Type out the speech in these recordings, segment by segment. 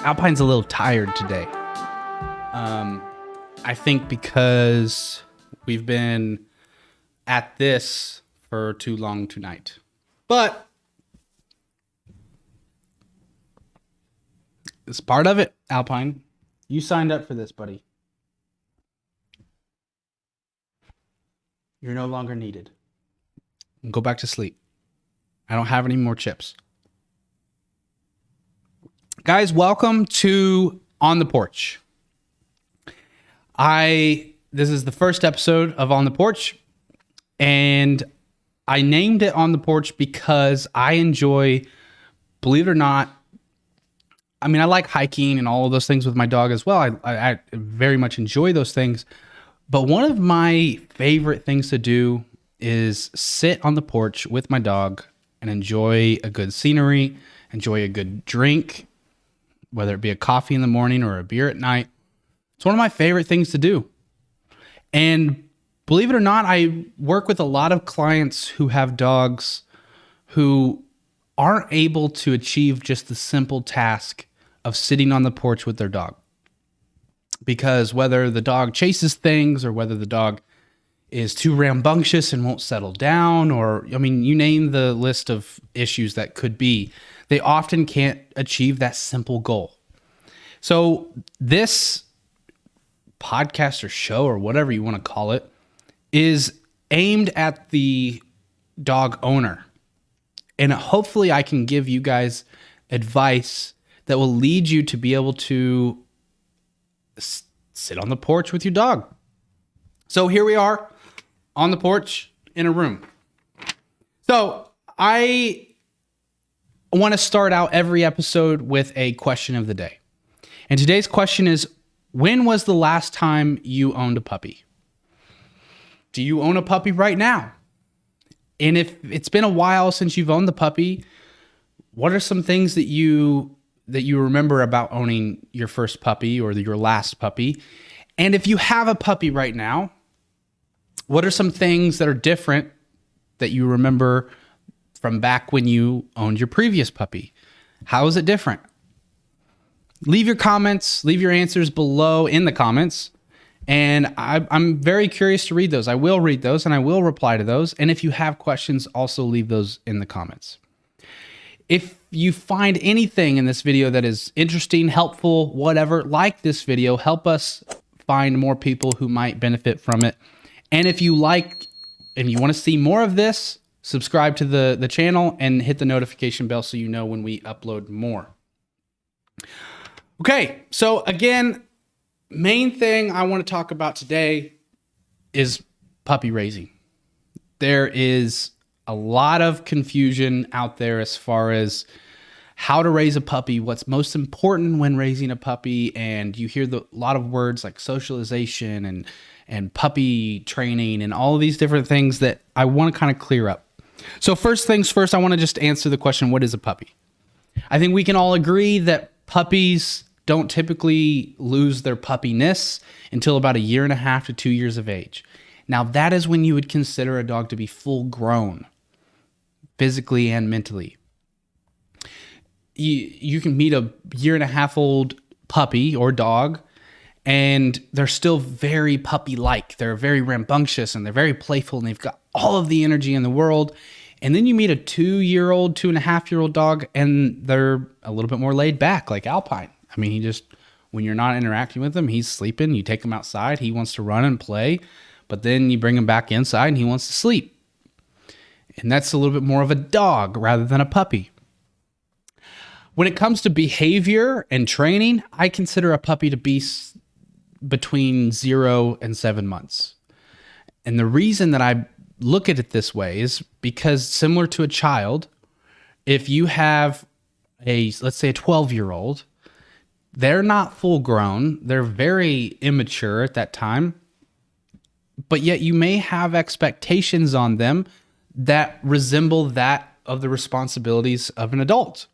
Alpine's a little tired today. I think because we've been at this for too long tonight. But it's part of it, Alpine. You signed up for this, buddy. You're no longer needed. Go back to sleep. I don't have any more chips. Guys, welcome to On the Porch. This is the first episode of On the Porch, and I named it On the Porch because I enjoy, believe it or not, I like hiking and all of those things with my dog as well. I very much enjoy those things. But one of my favorite things to do is sit on the porch with my dog and enjoy a good scenery, enjoy a good drink, whether it be a coffee in the morning or a beer at night. It's one of my favorite things to do. And believe it or not, I work with a lot of clients who have dogs who aren't able to achieve just the simple task of sitting on the porch with their dog. Because whether the dog chases things or whether the dog is too rambunctious and won't settle down, or, you name the list of issues that could be, they often can't achieve that simple goal. So this podcast or show or whatever you want to call it is aimed at the dog owner. And hopefully I can give you guys advice that will lead you to be able to sit on the porch with your dog. So here we are on the porch in a room. So I want to start out every episode with a question of the day. And today's question is, when was the last time you owned a puppy? Do you own a puppy right now? And if it's been a while since you've owned the puppy, what are some things that you remember about owning your first puppy or your last puppy? And if you have a puppy right now, what are some things that are different that you remember from back when you owned your previous puppy? How is it different? Leave your comments, leave your answers below in the comments. And I'm very curious to read those. I will read those and I will reply to those. And if you have questions, also leave those in the comments. If you find anything in this video that is interesting, helpful, whatever, like this video, help us find more people who might benefit from it. And if you like and you want to see more of this, subscribe to the channel and hit the notification bell so you know when we upload more. Okay, so again, main thing I want to talk about today is puppy raising. There is a lot of confusion out there as far as how to raise a puppy, what's most important when raising a puppy, and you hear a lot of words like socialization and puppy training and all of these different things that I want to kind of clear up. So first things first, I want to just answer the question, what is a puppy? I think we can all agree that puppies don't typically lose their puppiness until about 1.5 to 2 years of age. Now that is when you would consider a dog to be full grown, physically and mentally. You can meet a 1.5-year-old puppy or dog, and they're still very puppy-like. They're very rambunctious, and they're very playful, and they've got all of the energy in the world. And then you meet a 2-year-old, 2.5-year-old dog, and they're a little bit more laid back, like Alpine. When you're not interacting with him, he's sleeping. You take him outside, he wants to run and play, but then you bring him back inside, and he wants to sleep. And that's a little bit more of a dog rather than a puppy. When it comes to behavior and training, I consider a puppy to be between 0 and 7 months. And the reason that I look at it this way is because, similar to a child, if you have let's say a 12-year-old, they're not full grown. They're very immature at that time, but yet you may have expectations on them that resemble that of the responsibilities of an adult.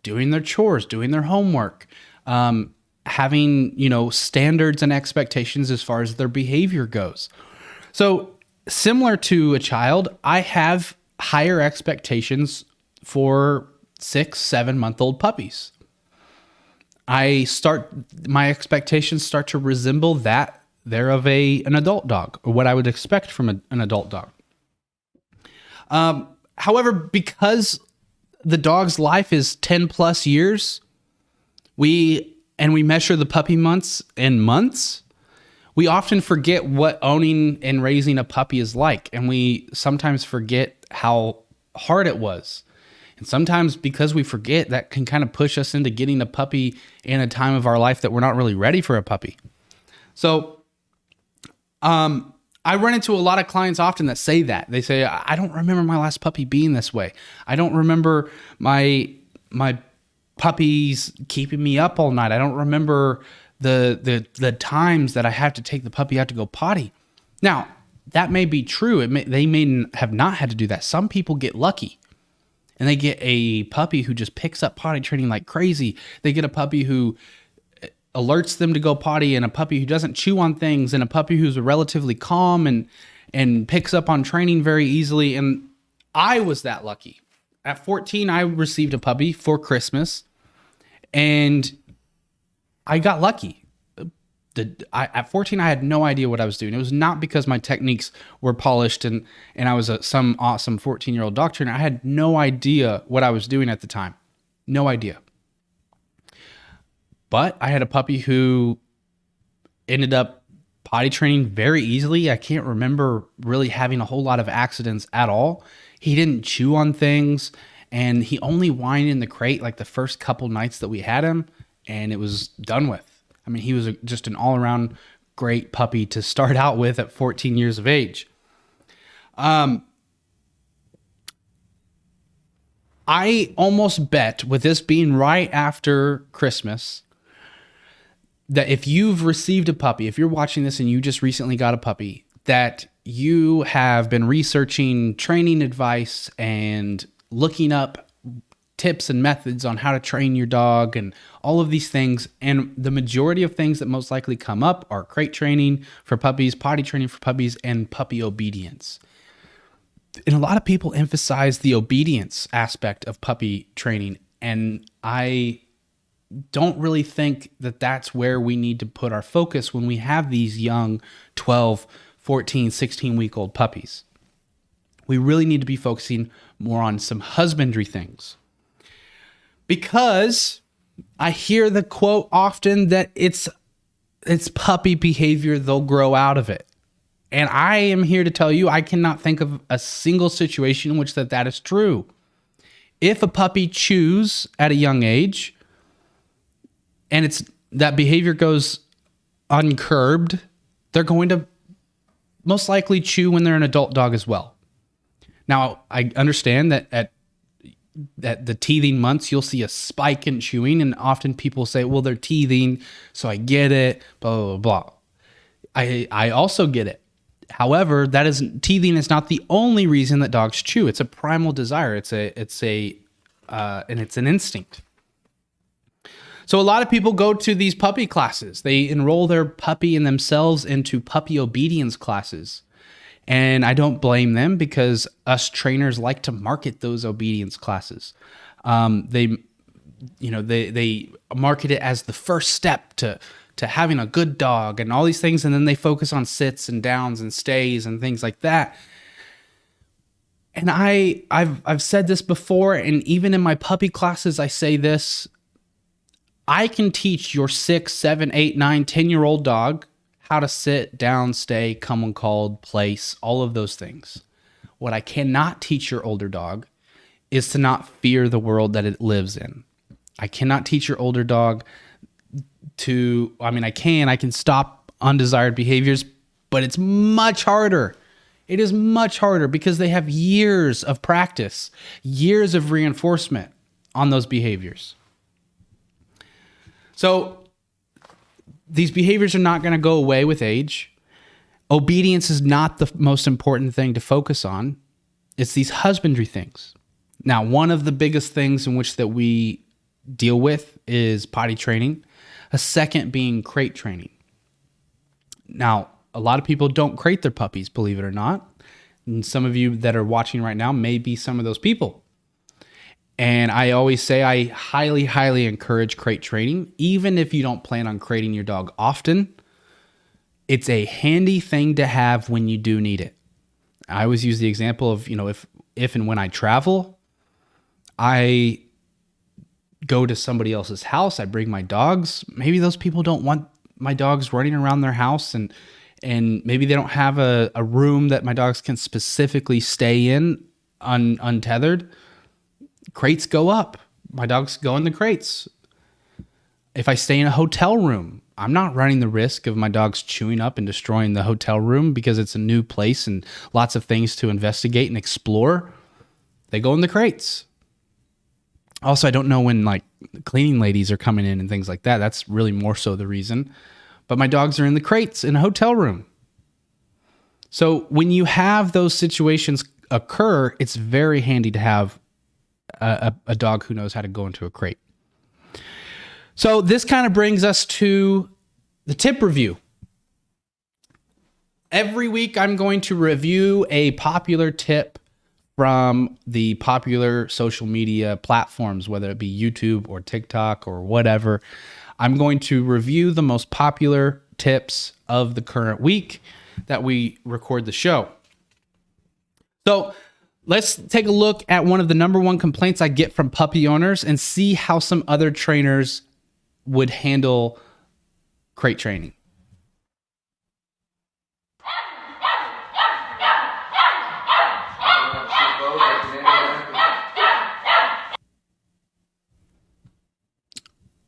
Doing their chores, doing their homework, having, standards and expectations as far as their behavior goes. So similar to a child, I have higher expectations for 6-7 month old puppies. my expectations start to resemble that there of an adult dog, or what I would expect from an adult dog. However, because the dog's life is 10 plus years, we measure the puppy months in months, we often forget what owning and raising a puppy is like. And we sometimes forget how hard it was. And sometimes because we forget, that can kind of push us into getting a puppy in a time of our life that we're not really ready for a puppy. So, I run into a lot of clients often that say that. They say, I don't remember my last puppy being this way. I don't remember my puppies keeping me up all night. I don't remember the times that I have to take the puppy out to go potty. Now, that may be true. They may have not had to do that. Some people get lucky and they get a puppy who just picks up potty training like crazy. They get a puppy who alerts them to go potty, and a puppy who doesn't chew on things, and a puppy who's relatively calm and picks up on training very easily. And I was that lucky. At 14, I received a puppy for Christmas, and I got lucky. At 14, I had no idea what I was doing. It was not because my techniques were polished and I was some awesome 14-year-old dog trainer. I had no idea what I was doing at the time. No idea. But I had a puppy who ended up potty training very easily. I can't remember really having a whole lot of accidents at all. He didn't chew on things, and he only whined in the crate like the first couple nights that we had him, and it was done with. I mean, he was just an all-around great puppy to start out with at 14 years of age. I almost bet, with this being right after Christmas, that if you've received a puppy, if you're watching this and you just recently got a puppy, that you have been researching training advice and looking up tips and methods on how to train your dog and all of these things. And the majority of things that most likely come up are crate training for puppies, potty training for puppies, and puppy obedience. And a lot of people emphasize the obedience aspect of puppy training. And I don't really think that that's where we need to put our focus when we have these young 12, 14, 16-week-old puppies. We really need to be focusing more on some husbandry things. Because I hear the quote often that it's puppy behavior, they'll grow out of it. And I am here to tell you, I cannot think of a single situation in which that is true. If a puppy chews at a young age, and that behavior goes uncurbed, they're going to most likely chew when they're an adult dog as well. Now, I understand that at the teething months, you'll see a spike in chewing, and often people say, well, they're teething, so I get it, blah, blah, blah. I also get it. However, teething is not the only reason that dogs chew. It's a primal desire. It's an instinct. So a lot of people go to these puppy classes. They enroll their puppy and themselves into puppy obedience classes. And I don't blame them, because us trainers like to market those obedience classes. They market it as the first step to having a good dog and all these things. And then they focus on sits and downs and stays and things like that. And I've said this before, and even in my puppy classes, I say this. I can teach your 6, 7, 8, 9, 10-year-old dog how to sit, down, stay, come when called, place, all of those things. What I cannot teach your older dog is to not fear the world that it lives in. I cannot teach your older dog I can stop undesired behaviors, but it's much harder. It is much harder because they have years of practice, years of reinforcement on those behaviors. So these behaviors are not going to go away with age. Obedience is not the most important thing to focus on. It's these husbandry things. Now, one of the biggest things in which that we deal with is potty training. A second being crate training. Now, a lot of people don't crate their puppies, believe it or not. And some of you that are watching right now may be some of those people. And I always say I highly, highly encourage crate training. Even if you don't plan on crating your dog often, it's a handy thing to have when you do need it. I always use the example of, if and when I travel, I go to somebody else's house, I bring my dogs. Maybe those people don't want my dogs running around their house, and maybe they don't have a room that my dogs can specifically stay in untethered. Crates go up. My dogs go in the crates. If I stay in a hotel room, I'm not running the risk of my dogs chewing up and destroying the hotel room because it's a new place and lots of things to investigate and explore. They go in the crates. Also, I don't know when like cleaning ladies are coming in and things like that. That's really more so the reason. But my dogs are in the crates in a hotel room. So when you have those situations occur, it's very handy to have a dog who knows how to go into a crate. So this kind of brings us to the tip review. Every week I'm going to review a popular tip from the popular social media platforms, whether it be YouTube or TikTok or whatever. I'm going to review the most popular tips of the current week that we record the show. So let's take a look at one of the number one complaints I get from puppy owners and see how some other trainers would handle crate training.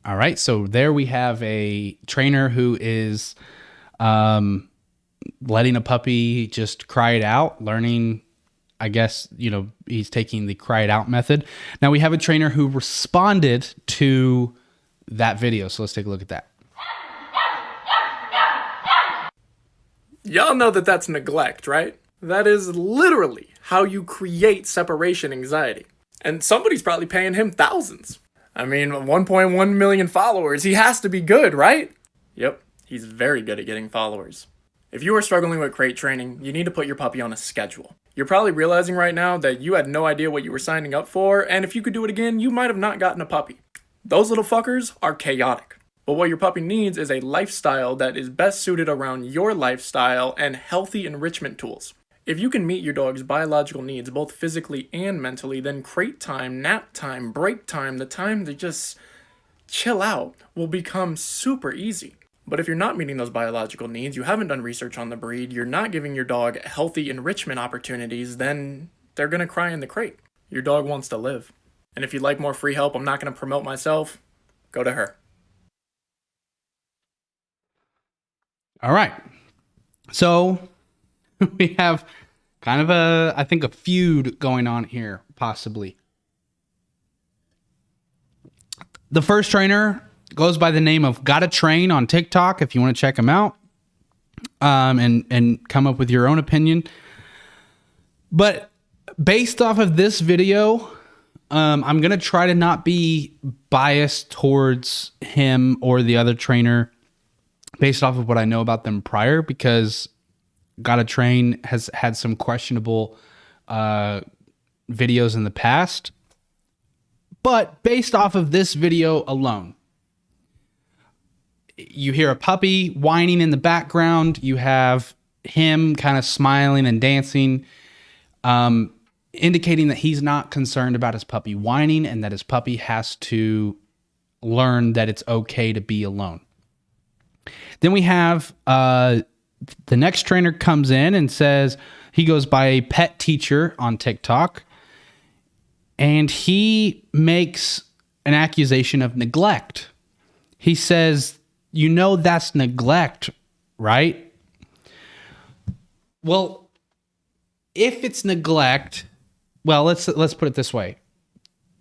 All right, so there we have a trainer who is letting a puppy just cry it out, learning, I guess, he's taking the cry it out method. Now we have a trainer who responded to that video, so let's take a look at that. Y'all know that that's neglect, right? That is literally how you create separation anxiety. And somebody's probably paying him thousands. I mean, 1.1 million followers, he has to be good, right? Yep, he's very good at getting followers. If you are struggling with crate training, you need to put your puppy on a schedule. You're probably realizing right now that you had no idea what you were signing up for, and if you could do it again, you might have not gotten a puppy. Those little fuckers are chaotic. But what your puppy needs is a lifestyle that is best suited around your lifestyle and healthy enrichment tools. If you can meet your dog's biological needs, both physically and mentally, then crate time, nap time, break time, the time to just chill out will become super easy. But if you're not meeting those biological needs, you haven't done research on the breed, you're not giving your dog healthy enrichment opportunities, then they're gonna cry in the crate. Your dog wants to live. And if you'd like more free help, I'm not gonna promote myself, go to her. All right. So we have kind of I think a feud going on here, possibly. The first trainer goes by the name of Gotta Train on TikTok, if you want to check him out, and come up with your own opinion. But based off of this video, I'm going to try to not be biased towards him or the other trainer based off of what I know about them prior, because Gotta Train has had some questionable videos in the past. But based off of this video alone, you hear a puppy whining in the background. You have him kind of smiling and dancing, indicating that he's not concerned about his puppy whining and that his puppy has to learn that it's okay to be alone. Then we have the next trainer comes in and says he goes by a pet teacher on TikTok, and he makes an accusation of neglect. He says, that's neglect, right? Well, if it's neglect, well, let's put it this way.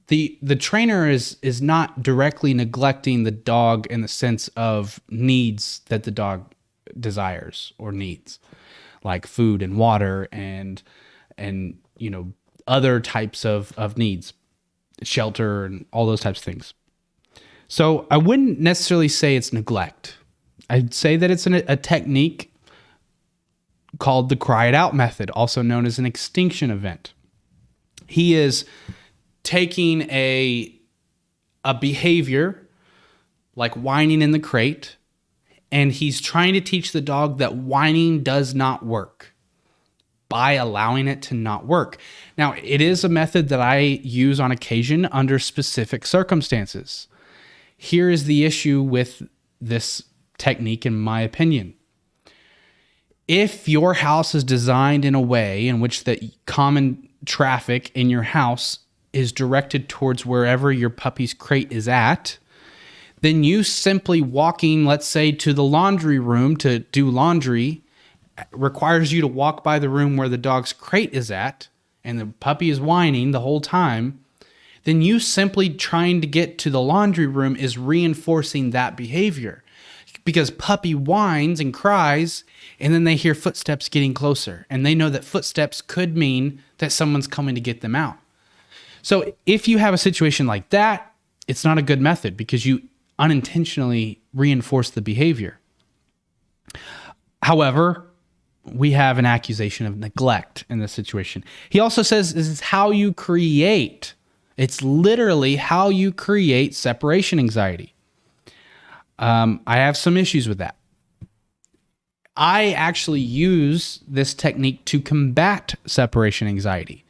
The trainer is not directly neglecting the dog in the sense of needs that the dog desires or needs, like food and water and other types of needs, shelter and all those types of things. So I wouldn't necessarily say it's neglect. I'd say that it's a technique called the cry it out method, also known as an extinction event. He is taking a behavior like whining in the crate, and he's trying to teach the dog that whining does not work by allowing it to not work. Now, it is a method that I use on occasion under specific circumstances. Here is the issue with this technique, in my opinion. If your house is designed in a way in which the common traffic in your house is directed towards wherever your puppy's crate is at, then you simply walking, let's say, to the laundry room to do laundry requires you to walk by the room where the dog's crate is at, and the puppy is whining the whole time, then you simply trying to get to the laundry room is reinforcing that behavior. Because puppy whines and cries, and then they hear footsteps getting closer, and they know that footsteps could mean that someone's coming to get them out. So if you have a situation like that, it's not a good method because you unintentionally reinforce the behavior. However, we have an accusation of neglect in this situation. He also says this is how you create. It's literally how you create separation anxiety. I have some issues with that. I actually use this technique to combat separation anxiety,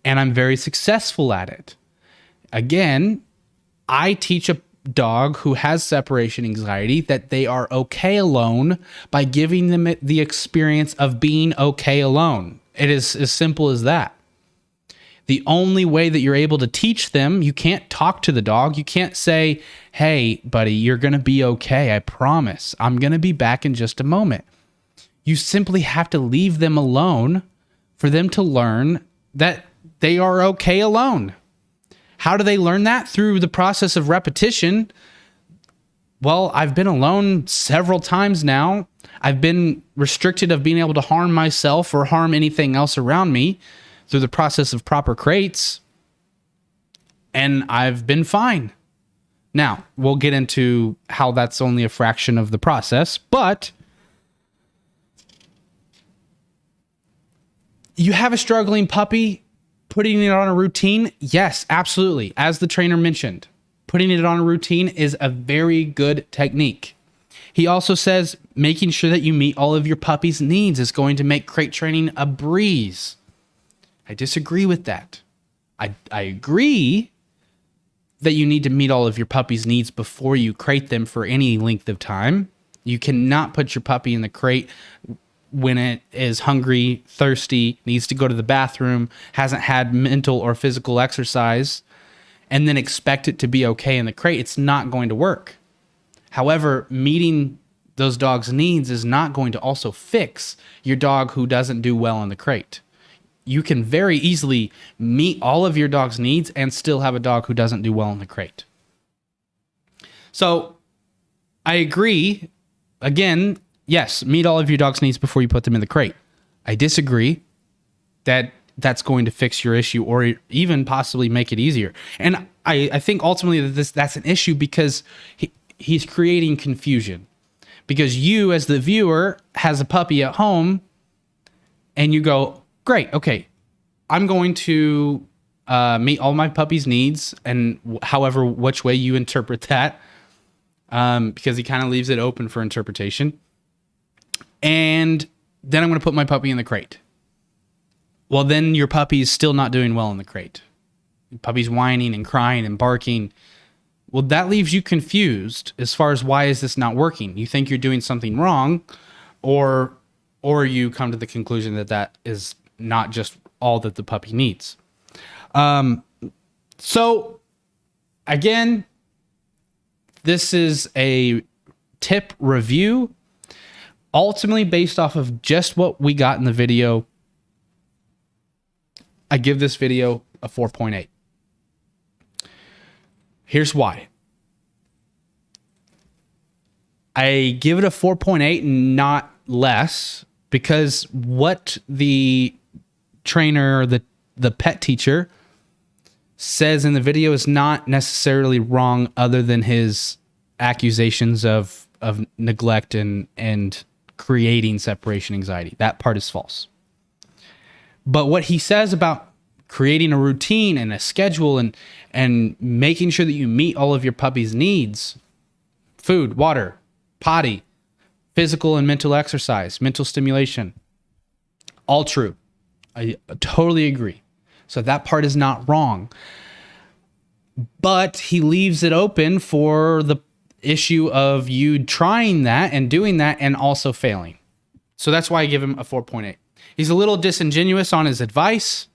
and I'm very successful at it. Again, I teach a dog who has separation anxiety that they are okay alone by giving them the experience of being okay alone. It is as simple as that. The only way that you're able to teach them, you can't talk to the dog. You can't say, hey, buddy, you're going to be okay. I promise. I'm going to be back in just a moment. You simply have to leave them alone for them to learn that they are okay alone. How do they learn that? Through the process of repetition. Well, I've been alone several times now. I've been restricted of being able to harm myself or harm anything else around me through the process of proper crates, and I've been fine. Now, we'll get into how that's only a fraction of the process, but you have a struggling puppy, putting it on a routine? Yes, absolutely. As the trainer mentioned, putting it on a routine is a very good technique. He also says making sure that you meet all of your puppy's needs is going to make crate training a breeze. I disagree with that. I agree that you need to meet all of your puppy's needs before you crate them for any length of time. You cannot put your puppy in the crate when it is hungry, thirsty, needs to go to the bathroom, hasn't had mental or physical exercise, and then expect it to be okay in the crate. It's not going to work. However, meeting those dogs' needs is not going to also fix your dog who doesn't do well in the crate. You can very easily meet all of your dog's needs and still have a dog who doesn't do well in the crate. So I agree. Again, yes, meet all of your dog's needs before you put them in the crate. I disagree that that's going to fix your issue or even possibly make it easier. And I think ultimately that's an issue because he's creating confusion. Because you, as the viewer, has a puppy at home and you go, great, okay, I'm going to meet all my puppy's needs, and however, which way you interpret that, because he kind of leaves it open for interpretation. And then I'm going to put my puppy in the crate. Well, then your puppy's still not doing well in the crate. Your puppy's whining and crying and barking. Well, that leaves you confused as far as why is this not working? You think you're doing something wrong, or you come to the conclusion that that is not just all that the puppy needs. So, again, this is a tip review, ultimately based off of just what we got in the video. I give this video a 4.8. Here's why. I give it a 4.8 and not less because what the trainer or the pet teacher says in the video is not necessarily wrong, other than his accusations of neglect and creating separation anxiety. That part is false. But what he says about creating a routine and a schedule and making sure that you meet all of your puppy's needs, food, water, potty, physical and mental exercise, mental stimulation, all true. I totally agree. So that part is not wrong. But he leaves it open for the issue of you trying that and doing that and also failing. So that's why I give him a 4.8. He's a little disingenuous on his advice.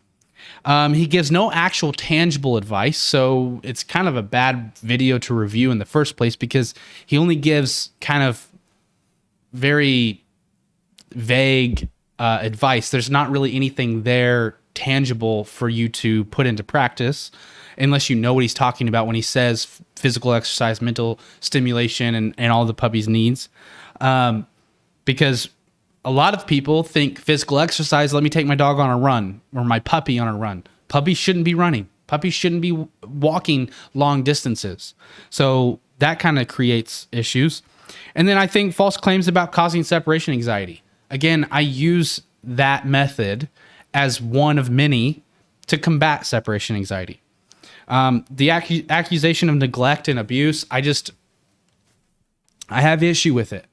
He gives no actual tangible advice, so it's kind of a bad video to review in the first place because he only gives kind of very vague advice. There's not really anything there tangible for you to put into practice unless you know what he's talking about when he says physical exercise, mental stimulation, and all the puppy's needs. Because a lot of people think physical exercise, let me take my dog on a run or my puppy on a run. Puppies shouldn't be running. Puppies shouldn't be walking long distances. So that kind of creates issues. And then I think false claims about causing separation anxiety. Again, I use that method as one of many to combat separation anxiety. The accusation of neglect and abuse, I have issue with it.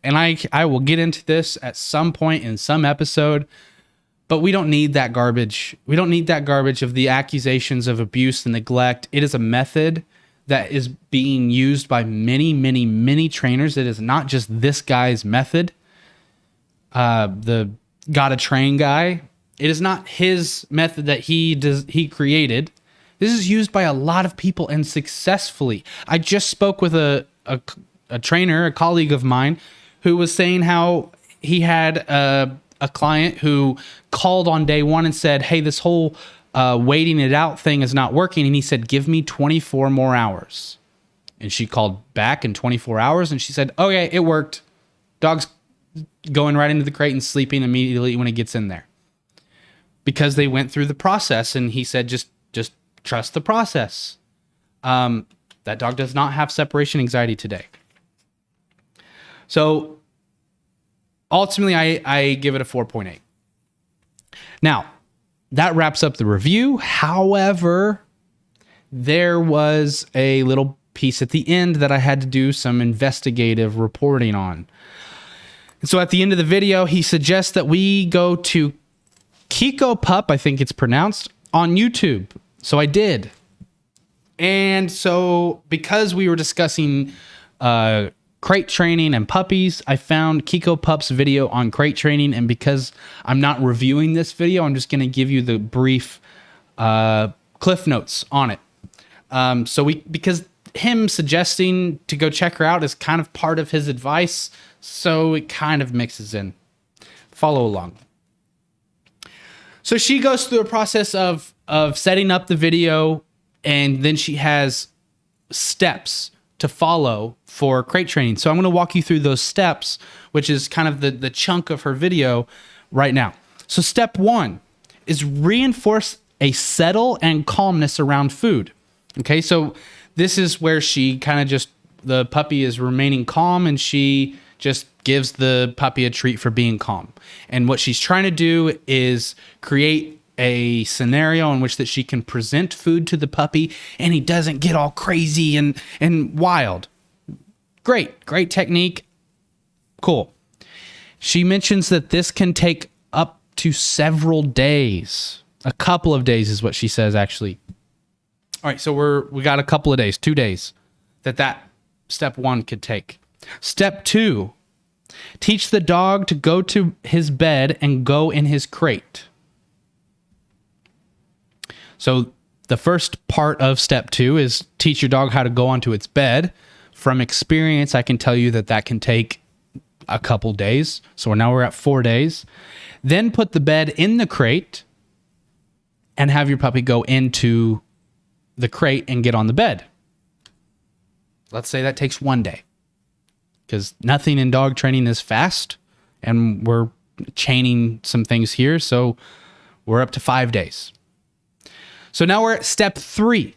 And I will get into this at some point in some episode, but we don't need that garbage. We don't need that garbage of the accusations of abuse and neglect. It is a method that is being used by many, many, many trainers. It is not just this guy's method. The Gotta Train guy. It is not his method that he created. This is used by a lot of people and successfully. I just spoke with a trainer, a colleague of mine, who was saying how he had a client who called on day one and said, hey, this whole waiting it out thing is not working. And he said, give me 24 more hours. And she called back in 24 hours and she said, okay, it worked. Dog's going right into the crate and sleeping immediately when it gets in there. Because they went through the process, and he said, just trust the process. That dog does not have separation anxiety today. So ultimately, I give it a 4.8. Now, that wraps up the review. However, there was a little piece at the end that I had to do some investigative reporting on. And so at the end of the video, he suggests that we go to Kiko Pup, I think it's pronounced, on YouTube. So I did. And so because we were discussing crate training and puppies, I found Kiko Pup's video on crate training. And because I'm not reviewing this video, I'm just going to give you the brief cliff notes on it. Because him suggesting to go check her out is kind of part of his advice. So it kind of mixes in. Follow along. So she goes through a process of setting up the video, and then she has steps to follow for crate training. So I'm going to walk you through those steps, which is kind of the chunk of her video right now. So step 1 is reinforce a settle and calmness around food. Okay, so this is where she kind of the puppy is remaining calm, and she just gives the puppy a treat for being calm. And what she's trying to do is create a scenario in which that she can present food to the puppy and he doesn't get all crazy and wild. Great technique. Cool. She mentions that this can take up to several days. A couple of days is what she says, actually. All right, so we got a couple of days, 2 days that step 1 could take. Step 2, teach the dog to go to his bed and go in his crate. So the first part of step 2 is teach your dog how to go onto its bed. From experience, I can tell you that can take a couple days. So now we're at 4 days. Then put the bed in the crate and have your puppy go into the crate and get on the bed. Let's say that takes 1 day. Because nothing in dog training is fast, and we're chaining some things here, so we're up to 5 days. So now we're at step 3.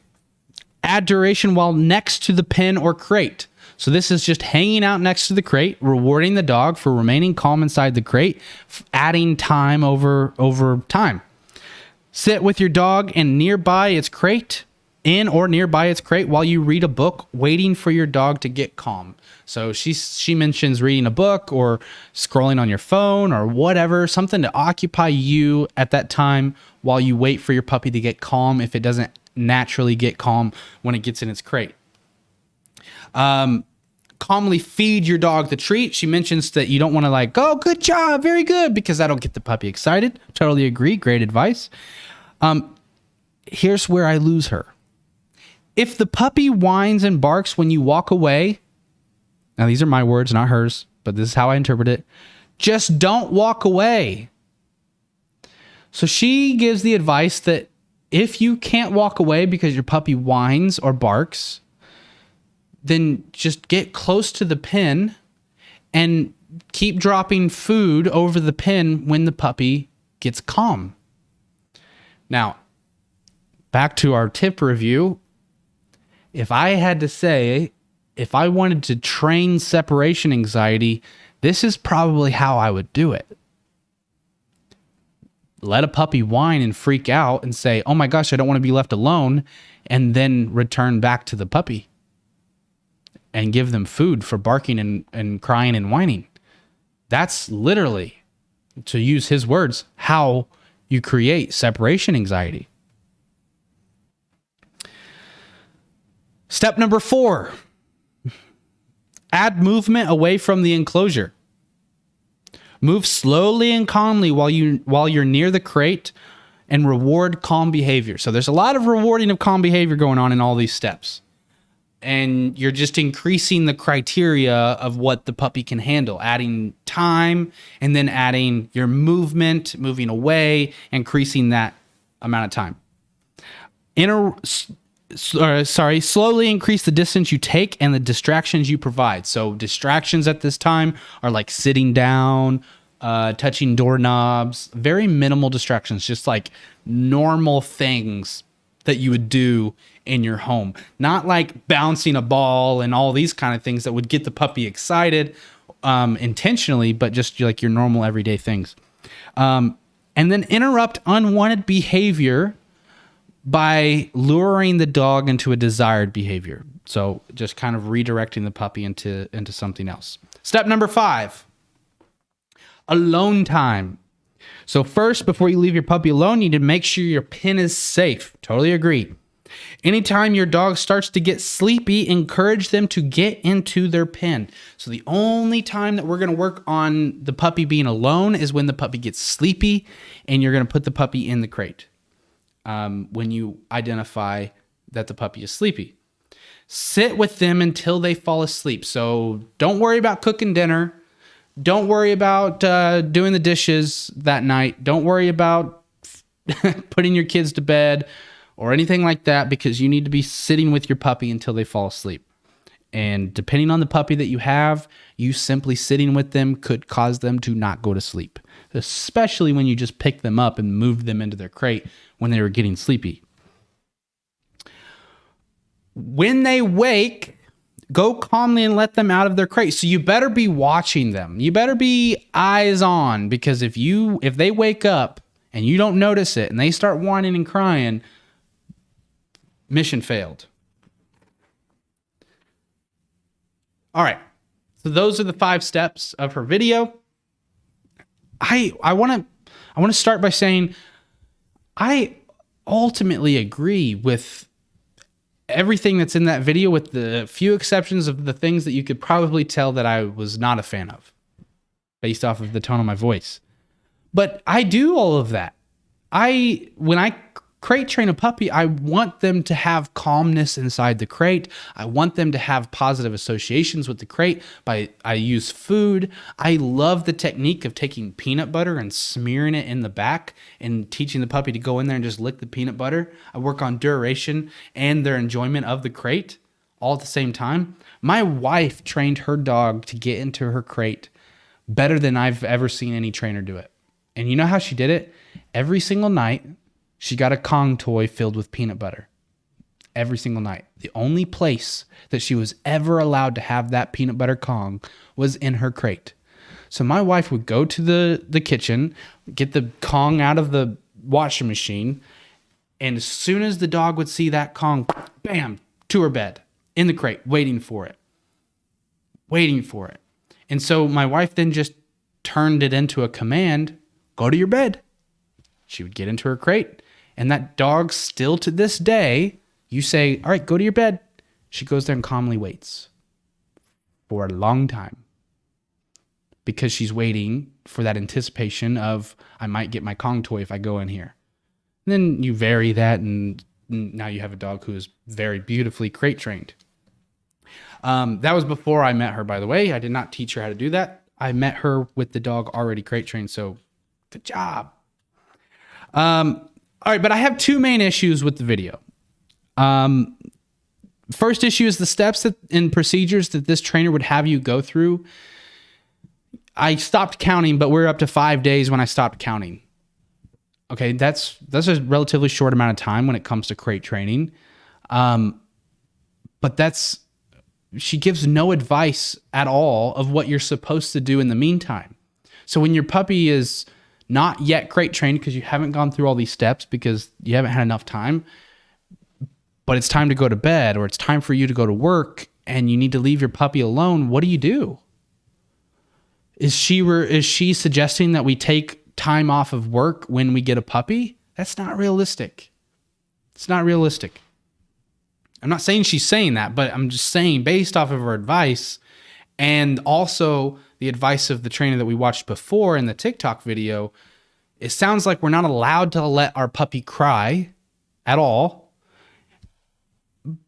Add duration while next to the pen or crate. So this is just hanging out next to the crate, rewarding the dog for remaining calm inside the crate, adding time over time. Sit with your dog and nearby its crate, in or nearby its crate, while you read a book, waiting for your dog to get calm. So she mentions reading a book or scrolling on your phone or whatever, something to occupy you at that time while you wait for your puppy to get calm if it doesn't naturally get calm when it gets in its crate. Calmly feed your dog the treat. She mentions that you don't want to like, oh, good job, very good, because that'll get the puppy excited. Totally agree. Great advice. Here's where I lose her. If the puppy whines and barks when you walk away, now these are my words, not hers, but this is how I interpret it. Just don't walk away. So she gives the advice that if you can't walk away because your puppy whines or barks, then just get close to the pen and keep dropping food over the pen when the puppy gets calm. Now, back to our tip review. If I had to say, if I wanted to train separation anxiety, this is probably how I would do it. Let a puppy whine and freak out and say, oh my gosh, I don't want to be left alone, and then return back to the puppy and give them food for barking and crying and whining. That's literally, to use his words, how you create separation anxiety. Step number 4, add movement away from the enclosure. Move slowly and calmly while you're near the crate and reward calm behavior. So there's a lot of rewarding of calm behavior going on in all these steps. And you're just increasing the criteria of what the puppy can handle, adding time and then adding your movement, moving away, increasing that amount of time. Slowly increase the distance you take and the distractions you provide. So distractions at this time are like sitting down, touching doorknobs, very minimal distractions, just like normal things that you would do in your home. Not like bouncing a ball and all these kind of things that would get the puppy excited intentionally, but just like your normal everyday things. And then interrupt unwanted behavior by luring the dog into a desired behavior. So just kind of redirecting the puppy into something else. Step number 5, alone time. So first, before you leave your puppy alone, you need to make sure your pen is safe. Totally agree. Anytime your dog starts to get sleepy, encourage them to get into their pen. So the only time that we're going to work on the puppy being alone is when the puppy gets sleepy, and you're going to put the puppy in the crate. When you identify that the puppy is sleepy. Sit with them until they fall asleep. So don't worry about cooking dinner. Don't worry about doing the dishes that night. Don't worry about putting your kids to bed or anything like that, because you need to be sitting with your puppy until they fall asleep. And depending on the puppy that you have, you simply sitting with them could cause them to not go to sleep, especially when you just pick them up and move them into their crate when they were getting sleepy. When they wake, go calmly and let them out of their crate. So you better be watching them. You better be eyes on, because if they wake up and you don't notice it and they start whining and crying, mission failed. All right. So those are the 5 steps of her video. I want to start by saying I ultimately agree with everything that's in that video, with the few exceptions of the things that you could probably tell that I was not a fan of based off of the tone of my voice. But I do all of that. When I crate train a puppy, I want them to have calmness inside the crate. I want them to have positive associations with the crate. I use food. I love the technique of taking peanut butter and smearing it in the back and teaching the puppy to go in there and just lick the peanut butter. I work on duration and their enjoyment of the crate all at the same time. My wife trained her dog to get into her crate better than I've ever seen any trainer do it. And you know how she did it? Every single night, she got a Kong toy filled with peanut butter. Every single night. The only place that she was ever allowed to have that peanut butter Kong was in her crate. So my wife would go to the kitchen, get the Kong out of the washing machine. And as soon as the dog would see that Kong, bam, to her bed, in the crate, waiting for it. And so my wife then just turned it into a command, go to your bed. She would get into her crate. And that dog still to this day, you say, all right, go to your bed. She goes there and calmly waits for a long time because she's waiting for that anticipation of, I might get my Kong toy if I go in here. And then you vary that, and now you have a dog who is very beautifully crate trained. That was before I met her, by the way. I did not teach her how to do that. I met her with the dog already crate trained, so good job. All right, but I have two main issues with the video. First issue is the steps and procedures that this trainer would have you go through. I stopped counting, but we're up to 5 days when I stopped counting. Okay, that's a relatively short amount of time when it comes to crate training. But she gives no advice at all of what you're supposed to do in the meantime. So when your puppy is not yet crate trained because you haven't gone through all these steps because you haven't had enough time, but it's time to go to bed or it's time for you to go to work and you need to leave your puppy alone, what do? Is she suggesting that we take time off of work when we get a puppy? That's not realistic. It's not realistic. I'm not saying she's saying that, but I'm just saying based off of her advice and also the advice of the trainer that we watched before in the TikTok video, it sounds like we're not allowed to let our puppy cry at all.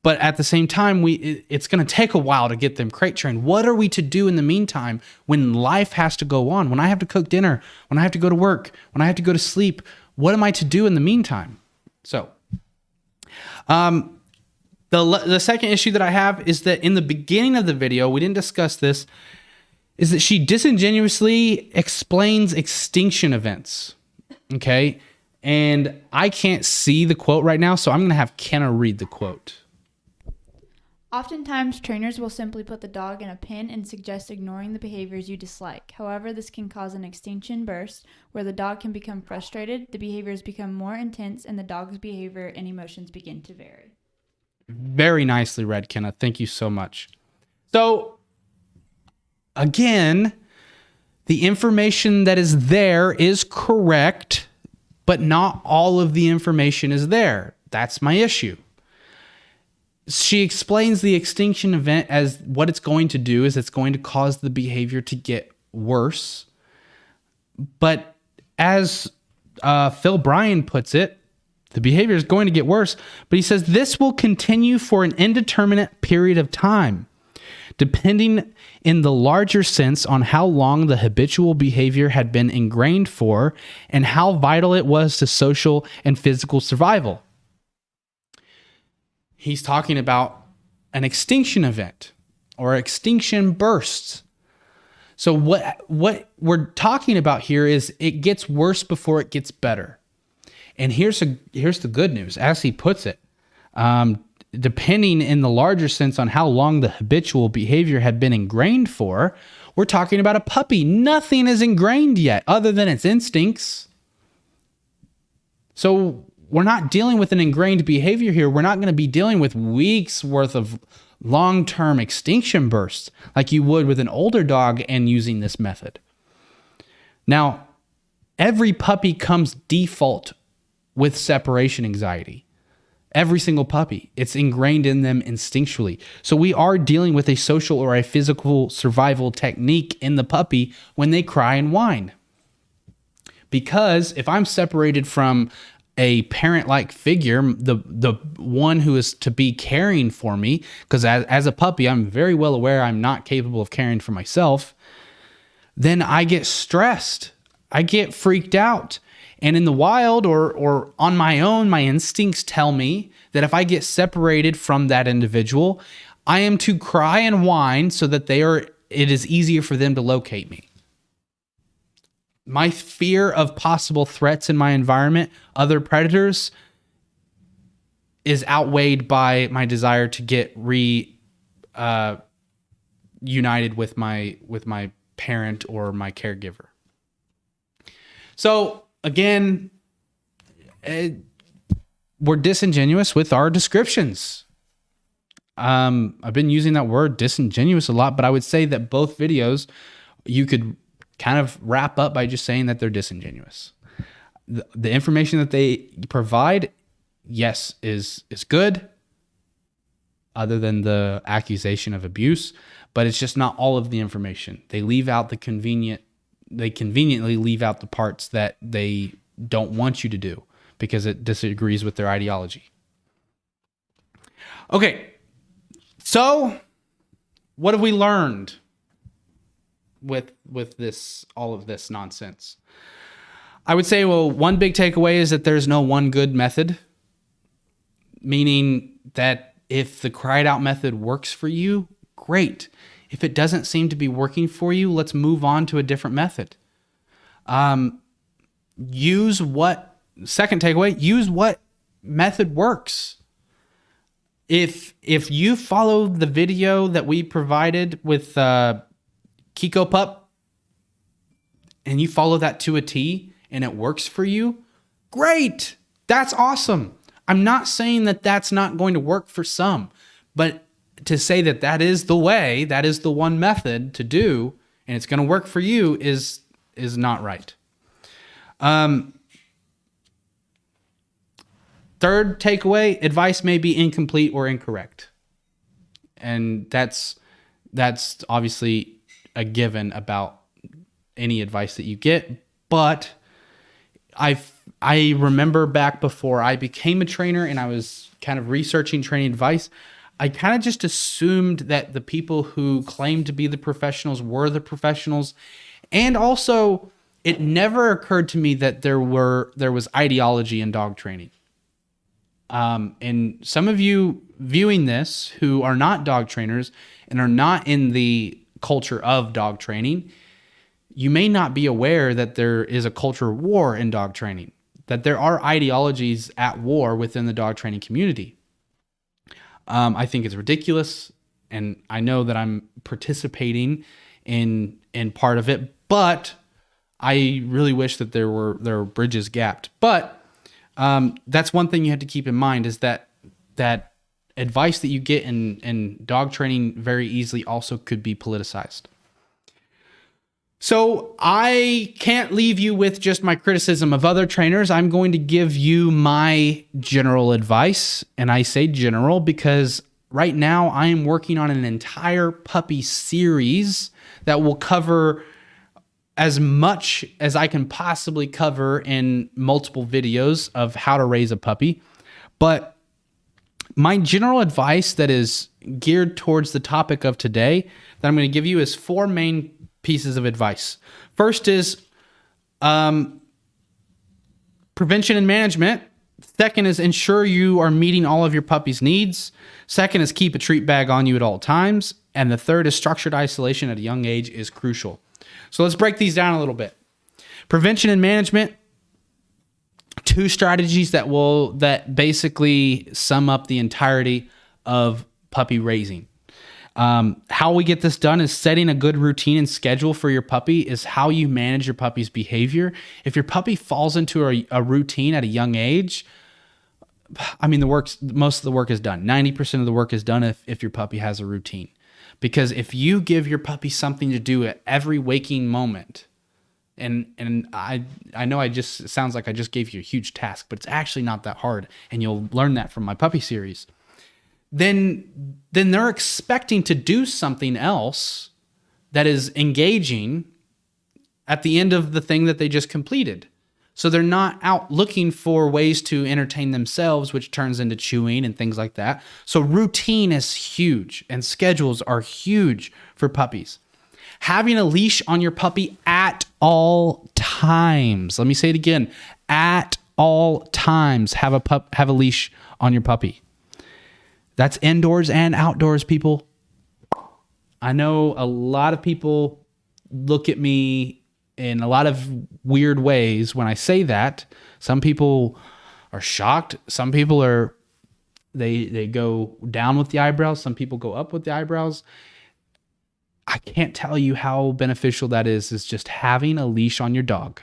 But at the same time, it's going to take a while to get them crate trained. What are we to do in the meantime when life has to go on? When I have to cook dinner, when I have to go to work, when I have to go to sleep, what am I to do in the meantime? So, the second issue that I have is that in the beginning of the video, we didn't discuss this, is that she disingenuously explains extinction events. Okay? And I can't see the quote right now, so I'm going to have Kenna read the quote. Oftentimes, trainers will simply put the dog in a pen and suggest ignoring the behaviors you dislike. However, this can cause an extinction burst where the dog can become frustrated, the behaviors become more intense, and the dog's behavior and emotions begin to vary. Very nicely read, Kenna. Thank you so much. So, again, the information that is there is correct, but not all of the information is there. That's my issue. She explains the extinction event as what it's going to do is it's going to cause the behavior to get worse. But as Phil Bryan puts it, the behavior is going to get worse. But he says this will continue for an indeterminate period of time, depending in the larger sense on how long the habitual behavior had been ingrained for and how vital it was to social and physical survival. He's talking about an extinction event or extinction bursts. So what we're talking about here is it gets worse before it gets better. And here's the good news. As he puts it, depending in the larger sense on how long the habitual behavior had been ingrained for, we're talking about a puppy. Nothing is ingrained yet other than its instincts. So we're not dealing with an ingrained behavior here. We're not going to be dealing with weeks worth of long-term extinction bursts like you would with an older dog and using this method. Now, every puppy comes default with separation anxiety. Every single puppy. It's ingrained in them instinctually. So we are dealing with a social or a physical survival technique in the puppy when they cry and whine. Because if I'm separated from a parent-like figure, the one who is to be caring for me, because as a puppy, I'm very well aware I'm not capable of caring for myself, then I get stressed. I get freaked out. And in the wild or on my own, my instincts tell me that if I get separated from that individual, I am to cry and whine so that it is easier for them to locate me. My fear of possible threats in my environment, other predators, is outweighed by my desire to get united with my parent or my caregiver. So again, we're disingenuous with our descriptions. I've been using that word disingenuous a lot, but I would say that both videos you could kind of wrap up by just saying that they're disingenuous. The information that they provide, yes, is good, other than the accusation of abuse, but it's just not all of the information. They conveniently leave out the parts that they don't want you to do because it disagrees with their ideology. Okay. So what have we learned with this, all of this nonsense? I would say, well, one big takeaway is that there's no one good method, meaning that if the cried out method works for you, great. If it doesn't seem to be working for you, let's move on to a different method. Second takeaway, use what method works. If you follow the video that we provided with Kiko Pup and you follow that to a T and it works for you, great. That's awesome. I'm not saying that that's not going to work for some, but to say that that is the way, that is the one method to do, and it's going to work for you is not right. Third takeaway, advice may be incomplete or incorrect. And that's obviously a given about any advice that you get. But I remember back before I became a trainer and I was kind of researching training advice, I kind of just assumed that the people who claimed to be the professionals were the professionals. And also, it never occurred to me that there was ideology in dog training. And some of you viewing this who are not dog trainers and are not in the culture of dog training, you may not be aware that there is a culture war in dog training, that there are ideologies at war within the dog training community. I think it's ridiculous, and I know that I'm participating in part of it, but I really wish that there were bridges gapped. But that's one thing you have to keep in mind, is that advice that you get in dog training very easily also could be politicized. So I can't leave you with just my criticism of other trainers. I'm going to give you my general advice. And I say general because right now I am working on an entire puppy series that will cover as much as I can possibly cover in multiple videos of how to raise a puppy. But my general advice that is geared towards the topic of today that I'm going to give you is 4 main pieces of advice. First is prevention and management. Second is ensure you are meeting all of your puppy's needs. Second is keep a treat bag on you at all times. And the third is structured isolation at a young age is crucial. So let's break these down a little bit. Prevention and management, 2 strategies that basically sum up the entirety of puppy raising. How we get this done is setting a good routine and schedule for your puppy is how you manage your puppy's behavior. If your puppy falls into a routine at a young age, I mean, most of the work is done. 90% of the work is done if your puppy has a routine. Because if you give your puppy something to do at every waking moment, and I know it sounds like I just gave you a huge task, but it's actually not that hard, and you'll learn that from my puppy series. Then they're expecting to do something else that is engaging at the end of the thing that they just completed. So they're not out looking for ways to entertain themselves, which turns into chewing and things like that. So routine is huge, and schedules are huge for puppies. Having a leash on your puppy at all times. Let me say it again. At all times, have a leash on your puppy. That's indoors and outdoors, people. I know a lot of people look at me in a lot of weird ways when I say that. Some people are shocked. Some people they go down with the eyebrows. Some people go up with the eyebrows. I can't tell you how beneficial that is just having a leash on your dog.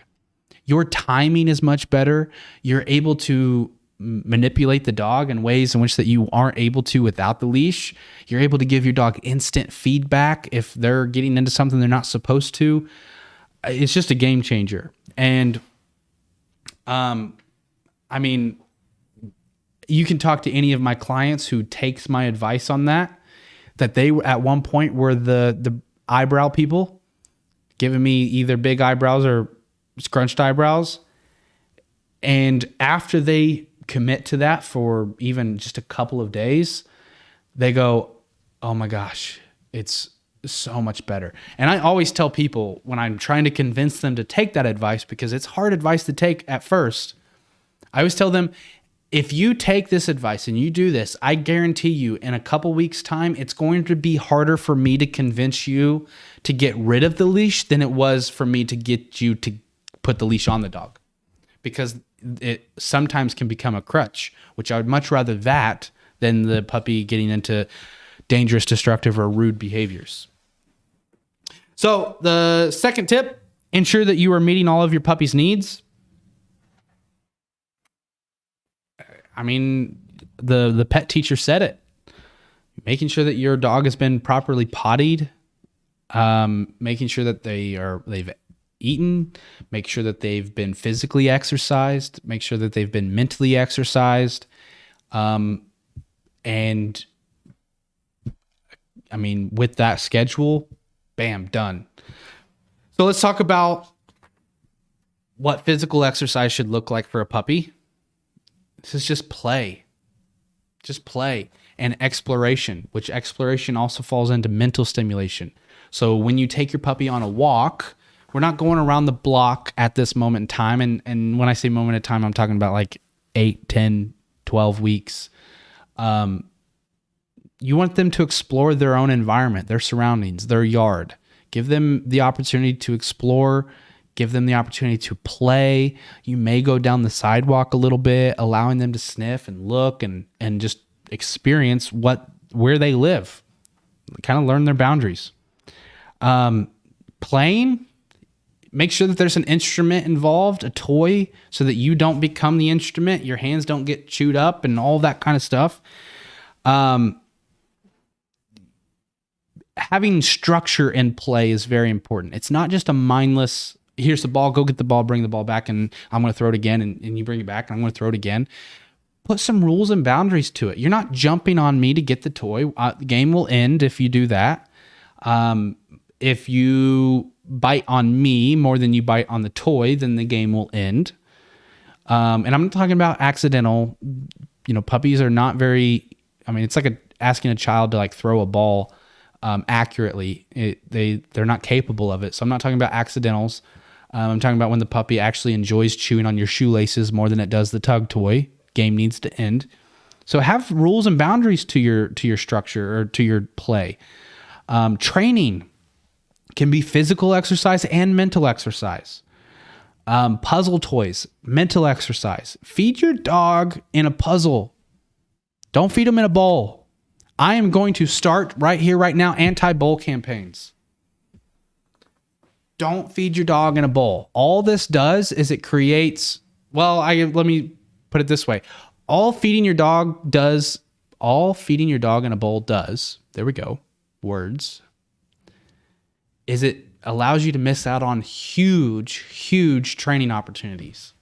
your timing is much better. You're able to manipulate the dog in ways in which that you aren't able to without the leash. You're able to give your dog instant feedback if they're getting into something they're not supposed to. It's just a game changer. And I mean, you can talk to any of my clients who takes my advice on that they at one point were the eyebrow people, giving me either big eyebrows or scrunched eyebrows. And after they commit to that for even just a couple of days, they go, oh my gosh, it's so much better. And I always tell people when I'm trying to convince them to take that advice, because it's hard advice to take at first, I always tell them, if you take this advice and you do this, I guarantee you in a couple weeks' time, it's going to be harder for me to convince you to get rid of the leash than it was for me to get you to put the leash on the dog, because it sometimes can become a crutch, which I would much rather that than the puppy getting into dangerous, destructive, or rude behaviors. So the second tip, ensure that you are meeting all of your puppy's needs. I mean, the pet teacher said it. Making sure that your dog has been properly pottied, making sure that they've eaten, make sure that they've been physically exercised, make sure that they've been mentally exercised, and I mean, with that schedule, bam, done. So let's talk about what physical exercise should look like for a puppy. This is just play. Just play and exploration, which exploration also falls into mental stimulation. So when you take your puppy on a walk, we're not going around the block at this moment in time. And when I say moment in time, I'm talking about like 8, 10, 12 weeks. You want them to explore their own environment, their surroundings, their yard. Give them the opportunity to explore. Give them the opportunity to play. You may go down the sidewalk a little bit, allowing them to sniff and look and just experience where they live. Kind of learn their boundaries. Playing, make sure that there's an instrument involved, a toy, so that you don't become the instrument. Your hands don't get chewed up and all that kind of stuff. Having structure in play is very important. It's not just a mindless, here's the ball, go get the ball, bring the ball back, and I'm going to throw it again, and you bring it back, and I'm going to throw it again. Put some rules and boundaries to it. You're not jumping on me to get the toy. The game will end if you do that. If you bite on me more than you bite on the toy, then the game will end. And I'm not talking about accidental. Puppies are not very, it's like asking a child to like throw a ball accurately. They're not capable of it. So I'm not talking about accidentals. I'm talking about when the puppy actually enjoys chewing on your shoelaces more than it does the tug toy. Game needs to end. So have rules and boundaries to your structure or to your play. Training can be physical exercise and mental exercise. Puzzle toys, mental exercise. Feed your dog in a puzzle. Don't feed them in a bowl. I am going to start right here, right now, anti-bowl campaigns. Don't feed your dog in a bowl. All this does is it creates, let me put it this way. All feeding your dog in a bowl does, there we go, words, is it allows you to miss out on huge, huge training opportunities.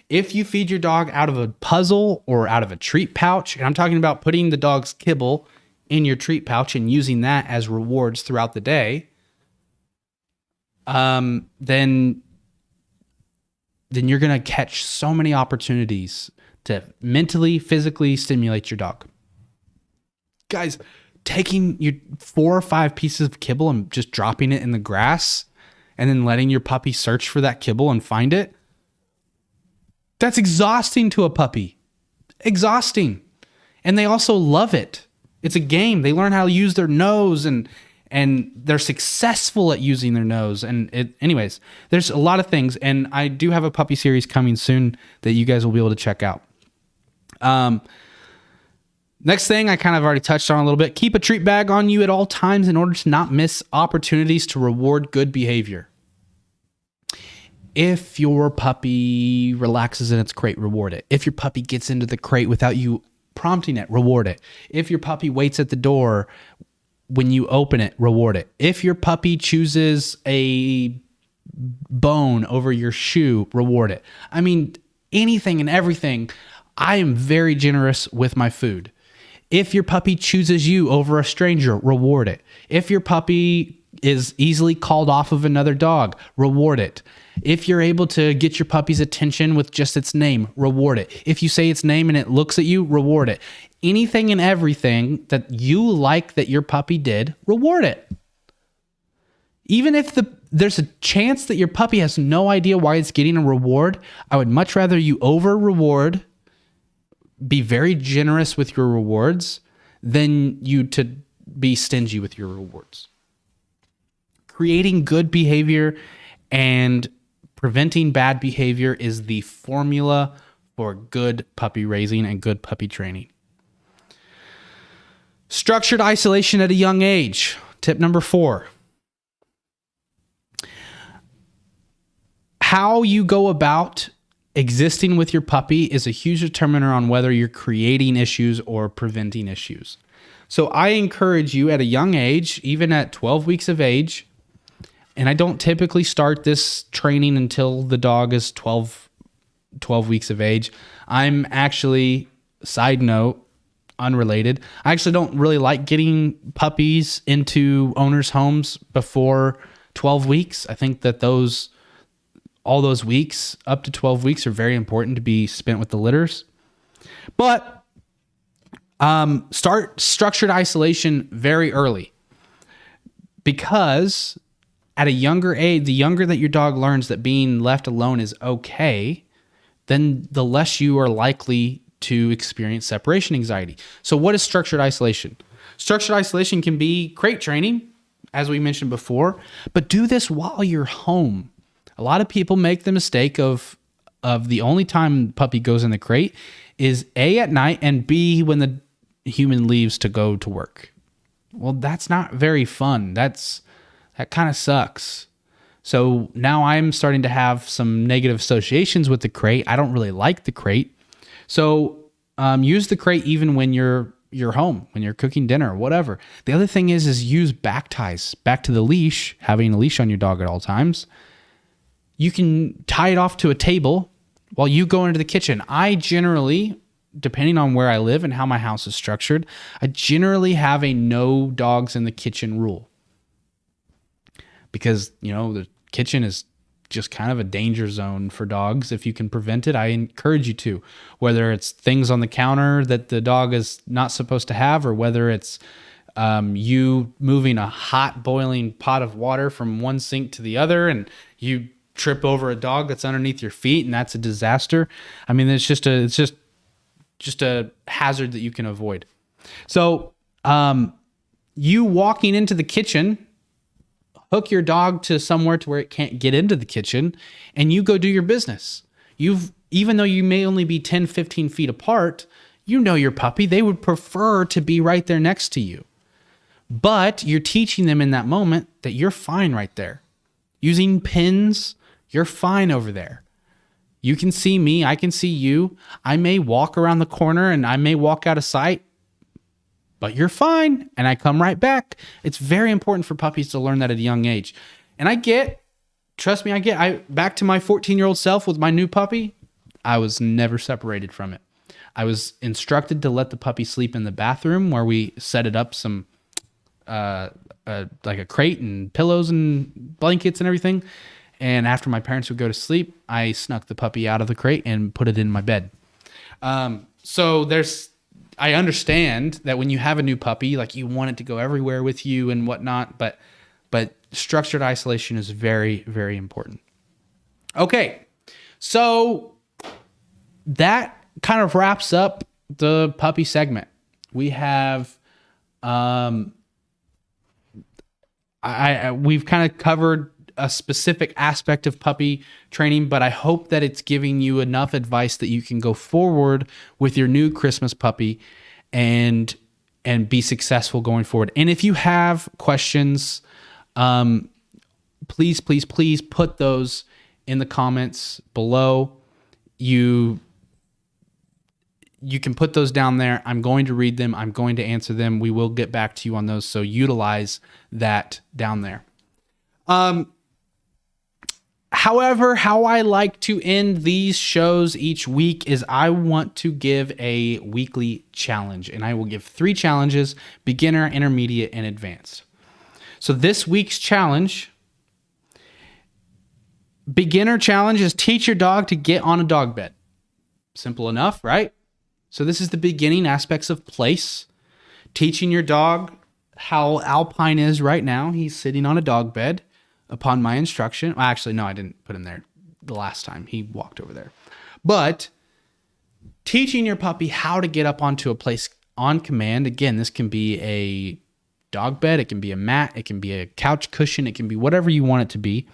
If you feed your dog out of a puzzle or out of a treat pouch, and I'm talking about putting the dog's kibble in your treat pouch and using that as rewards throughout the day, then you're going to catch so many opportunities to mentally, physically stimulate your dog. Guys, taking your 4 or 5 pieces of kibble and just dropping it in the grass and then letting your puppy search for that kibble and find it, that's exhausting to a puppy. Exhausting. And they also love it. It's a game. They learn how to use their nose and they're successful at using their nose. Anyways, there's a lot of things. And I do have a puppy series coming soon that you guys will be able to check out. Next thing I kind of already touched on a little bit. Keep a treat bag on you at all times in order to not miss opportunities to reward good behavior. If your puppy relaxes in its crate, reward it. If your puppy gets into the crate without you prompting it, reward it. If your puppy waits at the door when you open it, reward it. If your puppy chooses a bone over your shoe, reward it. I mean, anything and everything. I am very generous with my food. If your puppy chooses you over a stranger, reward it. If your puppy is easily called off of another dog, reward it. If you're able to get your puppy's attention with just its name, reward it. If you say its name and it looks at you, reward it. Anything and everything that you like that your puppy did, reward it. Even if there's a chance that your puppy has no idea why it's getting a reward, I would much rather you over-reward, be very generous with your rewards, than you to be stingy with your rewards. Creating good behavior and preventing bad behavior is the formula for good puppy raising and good puppy training. Structured isolation at a young age. Tip number 4. How you go about existing with your puppy is a huge determiner on whether you're creating issues or preventing issues. So I encourage you at a young age, even at 12 weeks of age, and I don't typically start this training until the dog is 12 weeks of age. I'm actually, side note, unrelated, I actually don't really like getting puppies into owners' homes before 12 weeks. I think that all those weeks, up to 12 weeks, are very important to be spent with the litters. But start structured isolation very early, because at a younger age, the younger that your dog learns that being left alone is okay, then the less you are likely to experience separation anxiety. So what is structured isolation? Structured isolation can be crate training, as we mentioned before, but do this while you're home. A lot of people make the mistake of the only time puppy goes in the crate is A, at night, and B, when the human leaves to go to work. Well, that's not very fun. That kind of sucks. So now I'm starting to have some negative associations with the crate. I don't really like the crate. So use the crate even when you're home, when you're cooking dinner or whatever. The other thing is use back ties, back to the leash, having a leash on your dog at all times. You can tie it off to a table while you go into the kitchen. I generally, depending on where I live and how my house is structured, I generally have a no dogs in the kitchen rule. Because, the kitchen is just kind of a danger zone for dogs. If you can prevent it, I encourage you to. Whether it's things on the counter that the dog is not supposed to have, or whether it's you moving a hot boiling pot of water from one sink to the other and you trip over a dog that's underneath your feet, and that's a disaster. I mean, it's just a hazard that you can avoid. So you walking into the kitchen, hook your dog to somewhere to where it can't get into the kitchen, and you go do your business. Even though you may only be 10, 15 feet apart, your puppy, they would prefer to be right there next to you. But you're teaching them in that moment that you're fine right there. Using pins, you're fine over there. You can see me, I can see you. I may walk around the corner and I may walk out of sight, but you're fine, and I come right back. It's very important for puppies to learn that at a young age. And trust me, back to my 14-year-old self with my new puppy, I was never separated from it. I was instructed to let the puppy sleep in the bathroom, where we set it up some, like a crate and pillows and blankets and everything. And after my parents would go to sleep, I snuck the puppy out of the crate and put it in my bed. I understand that when you have a new puppy, like, you want it to go everywhere with you and whatnot, but structured isolation is very, very important. Okay, so that kind of wraps up the puppy segment. We have, we've kind of covered a specific aspect of puppy training, but I hope that it's giving you enough advice that you can go forward with your new Christmas puppy and be successful going forward. And if you have questions, please put those in the comments below. You can put those down there. I'm going to read them. I'm going to answer them. We will get back to you on those. So utilize that down there. However, how I like to end these shows each week is I want to give a weekly challenge, and I will give 3 challenges: beginner, intermediate, and advanced. So this week's challenge, beginner challenge, is teach your dog to get on a dog bed. Simple enough, right? So this is the beginning aspects of place. Teaching your dog how Alpine is right now. He's sitting on a dog bed upon my instruction. Well, actually, no, I didn't put him there the last time. He walked over there. But teaching your puppy how to get up onto a place on command. Again, this can be a dog bed. It can be a mat. It can be a couch cushion. It can be whatever you want it to be.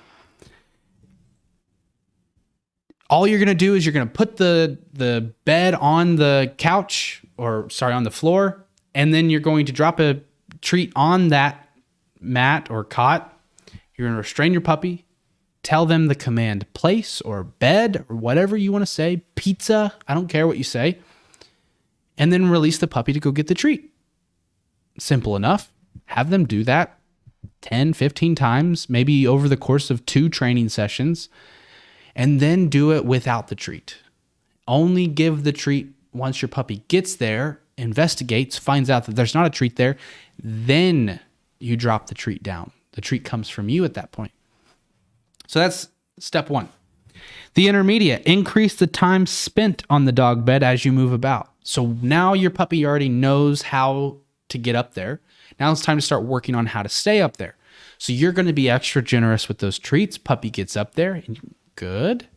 All you're going to do is you're going to put the bed on the couch, on the floor, and then you're going to drop a treat on that mat or cot. You're going to restrain your puppy, tell them the command place or bed or whatever you want to say, pizza, I don't care what you say, and then release the puppy to go get the treat. Simple enough. Have them do that 10, 15 times, maybe over the course of 2 training sessions, and then do it without the treat. Only give the treat once your puppy gets there, investigates, finds out that there's not a treat there, then you drop the treat down. The treat comes from you at that point. So that's step 1. The intermediate, increase the time spent on the dog bed as you move about. So now your puppy already knows how to get up there. Now it's time to start working on how to stay up there. So you're going to be extra generous with those treats. Puppy gets up there, and good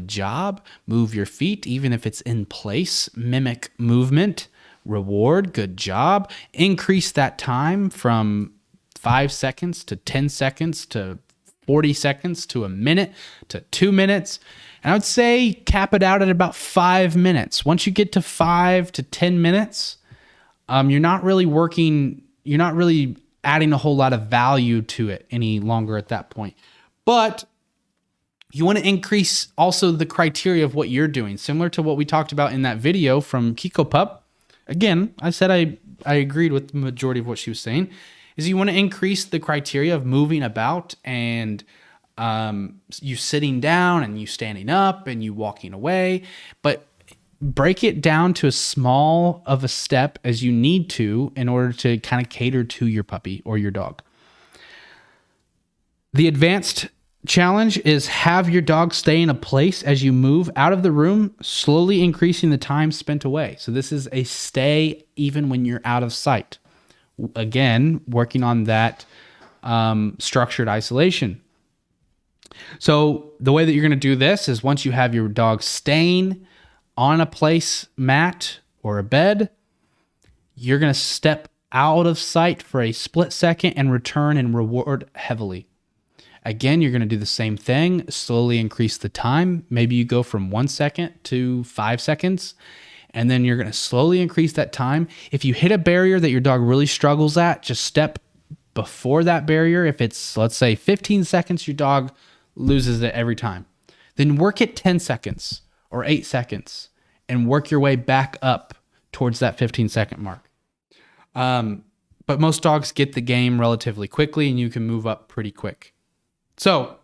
job. Move your feet, even if it's in place. Mimic movement. Reward, good job. Increase that time from 5 seconds to 10 seconds to 40 seconds to a minute to 2 minutes. And I would say cap it out at about 5 minutes. Once you get to 5 to 10 minutes, you're not really adding a whole lot of value to it any longer at that point. But you want to increase also the criteria of what you're doing, similar to what we talked about in that video from Kiko Pup. Again, I said I agreed with the majority of what she was saying. Is you want to increase the criteria of moving about and you sitting down and you standing up and you walking away, but break it down to as small of a step as you need to in order to kind of cater to your puppy or your dog. The advanced challenge is have your dog stay in a place as you move out of the room, slowly increasing the time spent away. So this is a stay even when you're out of sight. Again, working on that structured isolation. So the way that you're going to do this is once you have your dog staying on a place mat or a bed, you're going to step out of sight for a split second and return and reward heavily. Again, you're going to do the same thing, slowly increase the time. Maybe you go from 1 second to 5 seconds. And then you're going to slowly increase that time. If you hit a barrier that your dog really struggles at, just step before that barrier. If it's, let's say, 15 seconds, your dog loses it every time. Then work at 10 seconds or 8 seconds and work your way back up towards that 15-second mark. But most dogs get the game relatively quickly, and you can move up pretty quick. So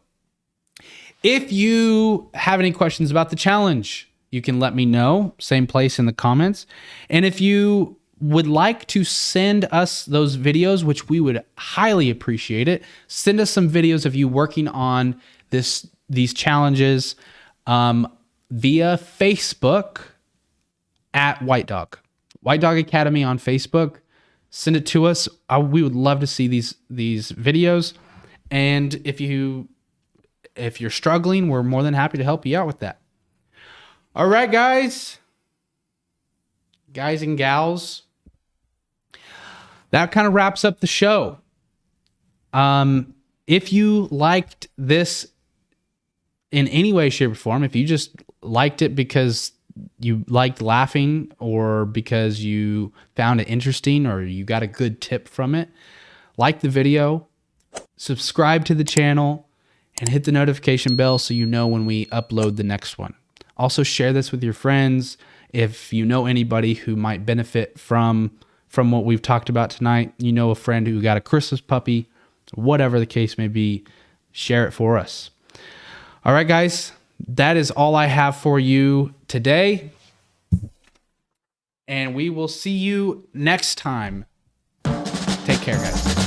if you have any questions about the challenge, you can let me know, same place in the comments. And if you would like to send us those videos, which we would highly appreciate it, send us some videos of you working on these challenges via Facebook at White Dog Academy on Facebook. Send it to us. We would love to see these videos. And if you're struggling, we're more than happy to help you out with that. All right, guys and gals, that kind of wraps up the show. If you liked this in any way, shape, or form, if you just liked it because you liked laughing or because you found it interesting or you got a good tip from it, like the video, subscribe to the channel, and hit the notification bell so you know when we upload the next one. Also, share this with your friends. If you know anybody who might benefit from what we've talked about tonight, you know a friend who got a Christmas puppy, whatever the case may be, share it for us. All right, guys, that is all I have for you today. And we will see you next time. Take care, guys.